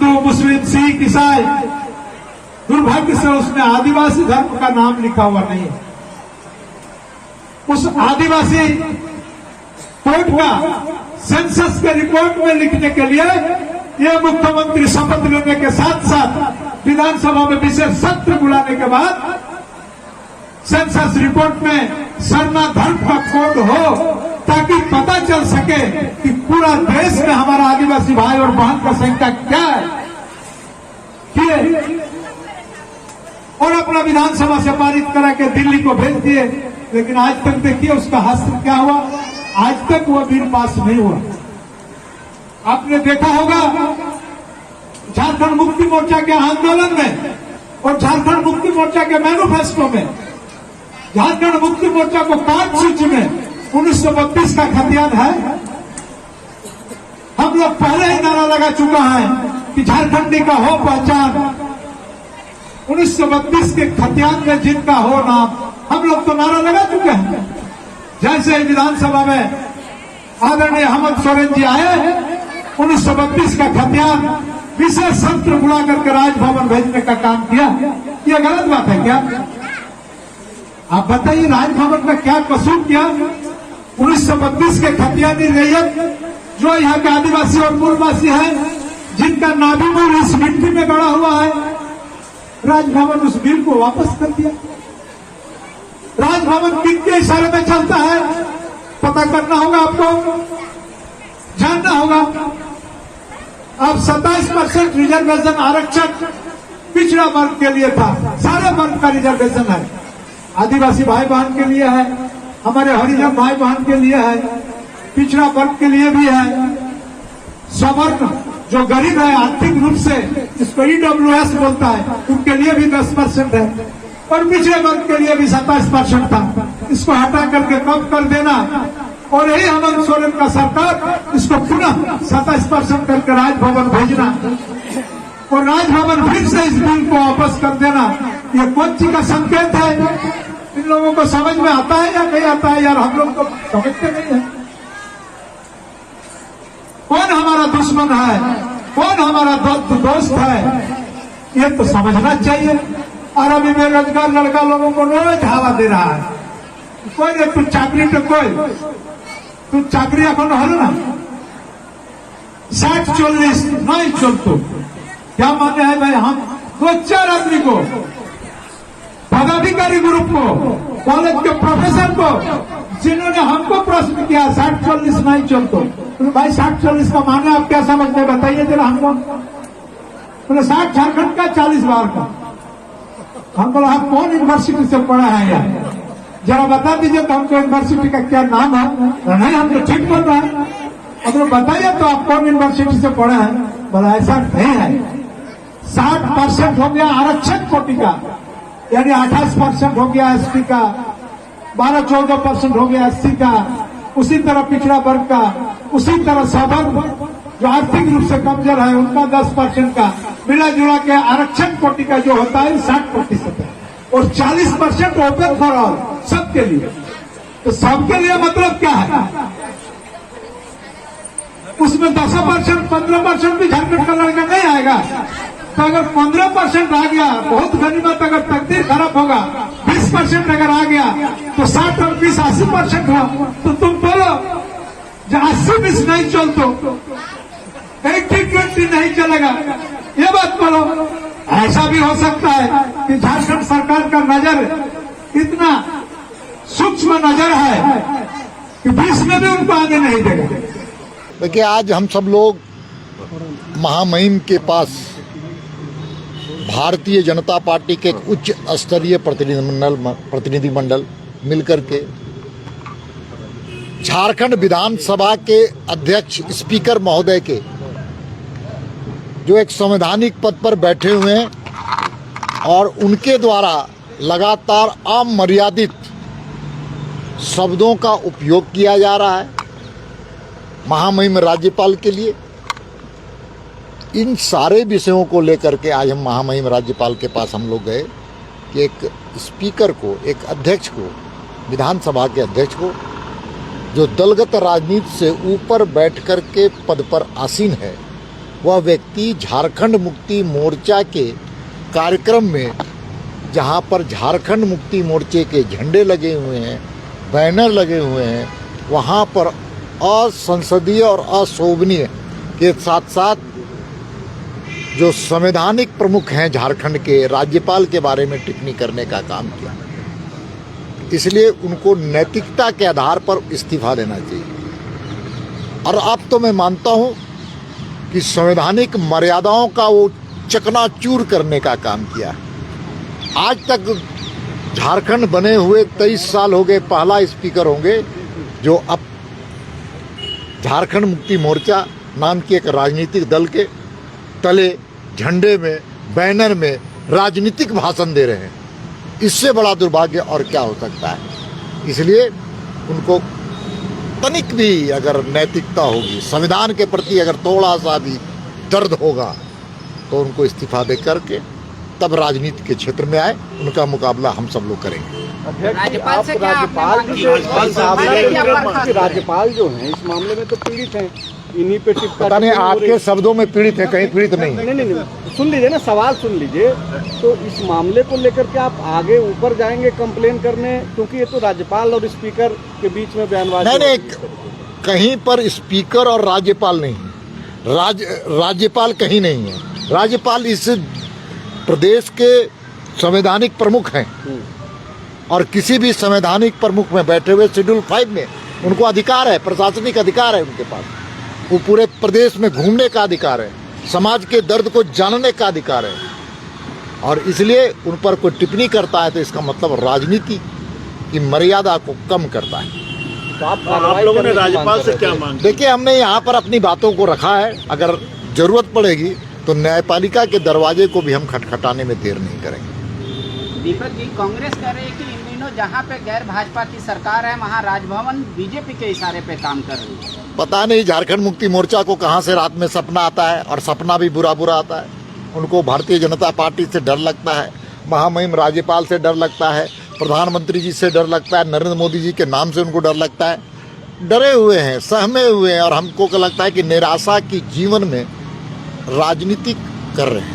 हिंदू, मुस्लिम, सिख, ईसाई, दुर्भाग्य से उसमें आदिवासी धर्म का नाम लिखा हुआ नहीं है। उस आदिवासी कोड का सेंसस के रिपोर्ट में लिखने के लिए ये मुख्यमंत्री शपथ लेने के साथ साथ विधानसभा में विशेष सत्र बुलाने के बाद सेंसस रिपोर्ट में सरना धर्म का कोड हो, ताकि पता चल सके कि पूरा देश में हमारा आदिवासी भाई और बहन का संख्या क्या है। और अपना विधानसभा से पारित करा के दिल्ली को भेज दिए, लेकिन आज तक देखिए उसका हासिल क्या हुआ। आज तक वो बिल पास नहीं हुआ। आपने देखा होगा झारखंड मुक्ति मोर्चा के आंदोलन में और झारखंड मुक्ति मोर्चा के मैनिफेस्टो में झारखंड मुक्ति मोर्चा को पांच सूची में 1932 का खतियान है। हम लोग पहले ही नारा लगा चुका है कि झारखंडी का हो पहचान, 1932 के खतियान में जिनका हो नाम, हम लोग तो नारा लगा चुके हैं। जैसे ही विधानसभा में आदरणीय हेमंत सोरेन जी आए, 1932 का खतियान विशेष सत्र बुला करके राजभवन भेजने का काम किया। यह गलत बात है क्या? आप बताइए, राजभवन में क्या कसूर किया? 1932 के खतियानी रैयत जो यहाँ के आदिवासी और मूलवासी हैं, जिनका नाभि मूल इस मिट्टी में गड़ा हुआ है, राजभवन उस बिल को वापस कर दिया। राजभवन किनके इशारे में चलता है पता करना होगा, आपको जानना होगा। अब 27% रिजर्वेशन आरक्षण पिछड़ा वर्ग के लिए था, सारे वर्ग का रिजर्वेशन है। आदिवासी भाई बहन के लिए है, हमारे हरिजन भाई बहन के लिए है, पिछड़ा वर्ग के लिए भी है, सवर्ण जो गरीब है आर्थिक रूप से, जिसको ईडब्ल्यूएस बोलता है, उनके लिए भी 10% है, और पिछड़े वर्ग के लिए भी 27% था। इसको हटा करके कम कर देना, और यही हेमंत सोरेन का सरकार इसको पुनः 27% करके राजभवन भेजना और राजभवन फिर से इस बिल को वापस कर देना। ये कौन सी का संकेत है? इन लोगों को समझ में आता है या नहीं आता है? यार, हम लोग तो समझते नहीं है। कौन हमारा दुश्मन है, कौन हमारा दोस्त है, ये तो समझना चाहिए। और अभी बेरोजगार लड़का लोगों को रोज हवा दे रहा है, कोई नहीं, तू चाकरी तो कोई, तू चाकरी अपन हल ना 60-40 नहीं चलतो। क्या माने है भाई? हम 2-4 आदमी को, पदाधिकारी ग्रुप को, कॉलेज के प्रोफेसर को, जिन्होंने हमको प्रश्न किया 60-40 नहीं चलतो, तो भाई 60-40 का माने आप क्या समझते हैं? बताइए जरा हमको। बोले 60 झारखंड का, 40 बाहर का। हम बोला आप कौन यूनिवर्सिटी से पढ़ा है यार, जरा बता दीजिए तो हमको यूनिवर्सिटी का क्या नाम है। नहीं, हम तो ठीक बोल रहे हैं, अब बताइए तो आप कौन यूनिवर्सिटी से पढ़े हैं। बोला ऐसा नहीं है, 60% हो गया आरक्षण कोटि का, यानी 28% हो गया एसटी का, 12-14% हो गया एससी का, उसी तरह पिछड़ा वर्ग का, उसी तरह सवर्ण जो आर्थिक रूप से कमजोर है उनका 10% का मिला जुला के आरक्षण कोटि का जो होता है 60% है, और 40% ओपन फॉर ऑल, सबके लिए। तो सबके लिए मतलब क्या है? उसमें 10%, 15% भी झारखंड का लड़का नहीं आएगा। तो अगर 15% आ गया, बहुत गनीमत, अगर तकदीर खराब होगा, 20% अगर आ गया तो 60 और 20 80% हुआ। तो तुम बोलो जो 80-20 नहीं चल तो 80-20 नहीं चलेगा, ये बात बोलो। ऐसा भी हो सकता है कि झारखंड सरकार का नजर इतना सूक्ष्म नजर है कि 20 में भी उनको आगे नहीं देगा। देखिए, आज हम सब लोग महामहिम के पास भारतीय जनता पार्टी के एक उच्च स्तरीय प्रतिनिधिमंडल मिलकर के झारखंड विधानसभा के अध्यक्ष स्पीकर महोदय के, जो एक संवैधानिक पद पर बैठे हुए हैं और उनके द्वारा लगातार अमर्यादित शब्दों का उपयोग किया जा रहा है महामहिम राज्यपाल के लिए, इन सारे विषयों को लेकर के आज हम महामहिम राज्यपाल के पास हम लोग गए कि एक स्पीकर को, एक अध्यक्ष को, विधानसभा के अध्यक्ष को, जो दलगत राजनीति से ऊपर बैठ कर के पद पर आसीन है, वह व्यक्ति झारखंड मुक्ति मोर्चा के कार्यक्रम में, जहां पर झारखंड मुक्ति मोर्चे के झंडे लगे हुए हैं, बैनर लगे हुए हैं, वहां पर असंसदीय और अशोभनीय के साथ साथ जो संवैधानिक प्रमुख हैं झारखंड के, राज्यपाल के बारे में टिप्पणी करने का काम किया। इसलिए उनको नैतिकता के आधार पर इस्तीफा देना चाहिए। और अब तो मैं मानता हूं कि संवैधानिक मर्यादाओं का वो चकनाचूर करने का काम किया। आज तक झारखंड बने हुए 23 साल हो गए, पहला स्पीकर होंगे जो अब झारखंड मुक्ति मोर्चा नाम की एक राजनीतिक दल के तले झंडे में, बैनर में राजनीतिक भाषण दे रहे हैं। इससे बड़ा दुर्भाग्य और क्या हो सकता है। इसलिए उनको तनिक भी अगर नैतिकता होगी, संविधान के प्रति अगर थोड़ा सा भी दर्द होगा, तो उनको इस्तीफा दे करके तब राजनीति के क्षेत्र में आए। उनका मुकाबला हम सब लोग करेंगे। राज्यपाल से क्या राज्यपाल जो हैं इस मामले में तो पीड़ित हैं, इन्हीं पे टिप्पणी। पता नहीं आपके शब्दों में पीड़ित है, कहीं पीड़ित नहीं। नहीं, सुन लीजिए ना, सवाल सुन लीजिए। तो इस मामले को लेकर के आप आगे ऊपर जाएंगे कंप्लेन करने, क्योंकि ये तो राज्यपाल और स्पीकर के बीच में बयानबाजी। नहीं, कहीं पर स्पीकर और राज्यपाल नहीं है। राज्यपाल कहीं नहीं है। राज्यपाल इस प्रदेश के संवैधानिक प्रमुख हैं और किसी भी संवैधानिक प्रमुख में बैठे हुए शेड्यूल 5 में उनको अधिकार है, प्रशासनिक अधिकार है उनके पास। वो पूरे प्रदेश में घूमने का अधिकार है, समाज के दर्द को जानने का अधिकार है। और इसलिए उन पर कोई टिप्पणी करता है तो इसका मतलब राजनीति की मर्यादा को कम करता है। तो आप लोगों ने राज्यपाल से क्या मांग? देखिए, हमने यहाँ पर अपनी बातों को रखा है। अगर जरूरत पड़ेगी तो न्यायपालिका के दरवाजे को भी हम खटखटाने में देर नहीं करेंगे। दीपक जी, कांग्रेस कह रही है कि इन दिनों जहाँ पे गैर भाजपा की सरकार है वहाँ राजभवन बीजेपी के इशारे पे काम कर रही है। पता नहीं झारखंड मुक्ति मोर्चा को कहाँ से रात में सपना आता है, और सपना भी बुरा बुरा आता है। उनको भारतीय जनता पार्टी से डर लगता है, महामहिम राज्यपाल से डर लगता है, प्रधानमंत्री जी से डर लगता है, नरेंद्र मोदी जी के नाम से उनको डर लगता है। डरे हुए हैं, सहमे हुए हैं, और हमको लगता है कि निराशा की जीवन में राजनीति कर रहे हैं।